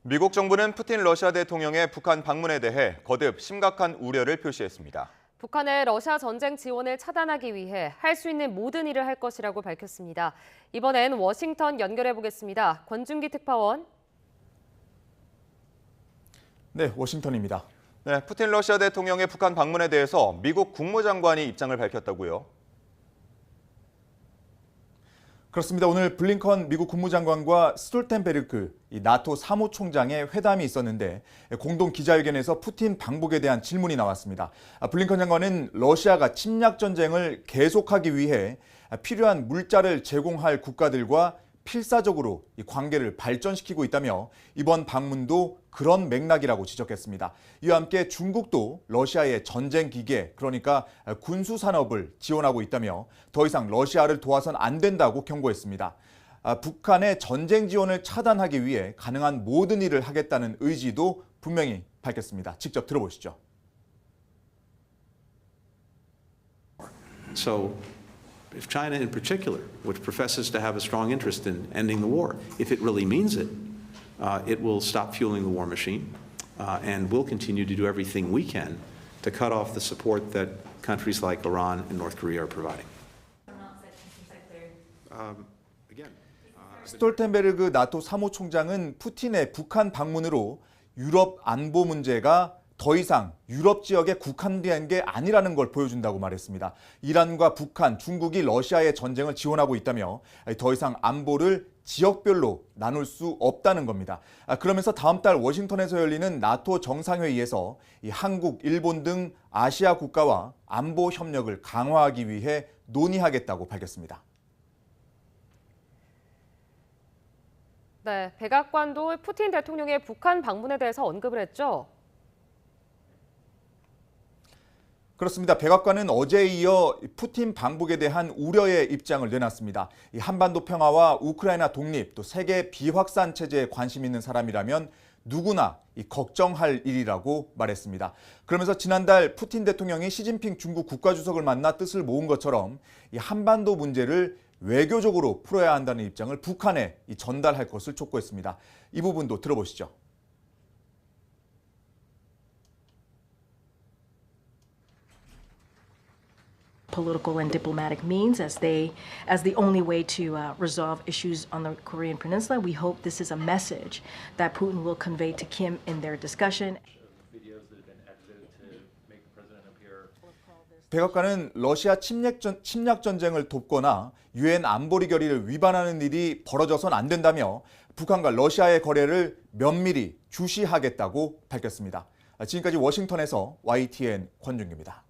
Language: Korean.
미국 정부는 푸틴 러시아 대통령의 북한 방문에 대해 거듭 심각한 우려를 표시했습니다. 북한의 러시아 전쟁 지원을 차단하기 위해 할 수 있는 모든 일을 할 것이라고 밝혔습니다. 이번엔 워싱턴 연결해 보겠습니다. 권준기 특파원. 네, 워싱턴입니다. 네, 푸틴 러시아 대통령의 북한 방문에 대해서 미국 국무장관이 입장을 밝혔다고요. 그렇습니다. 오늘 블링컨 미국 국무장관과 스톨텐베르그 나토 사무총장의 회담이 있었는데 공동 기자회견에서 푸틴 방북에 대한 질문이 나왔습니다. 블링컨 장관은 러시아가 침략 전쟁을 계속하기 위해 필요한 물자를 제공할 국가들과 필사적으로 이 관계를 발전시키고 있다며 이번 방문도 그런 맥락이라고 지적했습니다. 이와 함께 중국도 러시아의 전쟁 기계, 그러니까 군수 산업을 지원하고 있다며 더 이상 러시아를 도와선 안 된다고 경고했습니다. 북한의 전쟁 지원을 차단하기 위해 가능한 모든 일을 하겠다는 의지도 분명히 밝혔습니다. 직접 들어보시죠. If China in particular, which professes to have a strong interest in ending the war, if it really means it, it will stop fueling the war machine and will continue to do everything we can to cut off the support that countries like Iran and North Korea are providing. 스톨텐베르그 나토 사무총장은 푸틴의 북한 방문으로 유럽 안보 문제가 더 이상 유럽 지역에 국한된 게 아니라는 걸 보여준다고 말했습니다. 이란과 북한, 중국이 러시아의 전쟁을 지원하고 있다며 더 이상 안보를 지역별로 나눌 수 없다는 겁니다. 그러면서 다음 달 워싱턴에서 열리는 나토 정상회의에서 한국, 일본 등 아시아 국가와 안보 협력을 강화하기 위해 논의하겠다고 밝혔습니다. 네, 백악관도 푸틴 대통령의 북한 방문에 대해서 언급을 했죠. 그렇습니다. 백악관은 어제에 이어 푸틴 방북에 대한 우려의 입장을 내놨습니다. 한반도 평화와 우크라이나 독립, 또 세계 비확산 체제에 관심 있는 사람이라면 누구나 걱정할 일이라고 말했습니다. 그러면서 지난달 푸틴 대통령이 시진핑 중국 국가주석을 만나 뜻을 모은 것처럼 한반도 문제를 외교적으로 풀어야 한다는 입장을 북한에 전달할 것을 촉구했습니다. 이 부분도 들어보시죠. Political and diplomatic means as the only way to resolve issues on the Korean Peninsula. We hope this is a message that Putin will convey to Kim in their discussion. 백악관은 러시아 침략 전쟁을 돕거나 유엔 안보리 결의를 위반하는 일이 벌어져선 안 된다며 북한과 러시아의 거래를 면밀히 주시하겠다고 밝혔습니다. 지금까지 워싱턴에서 YTN 권준기입니다.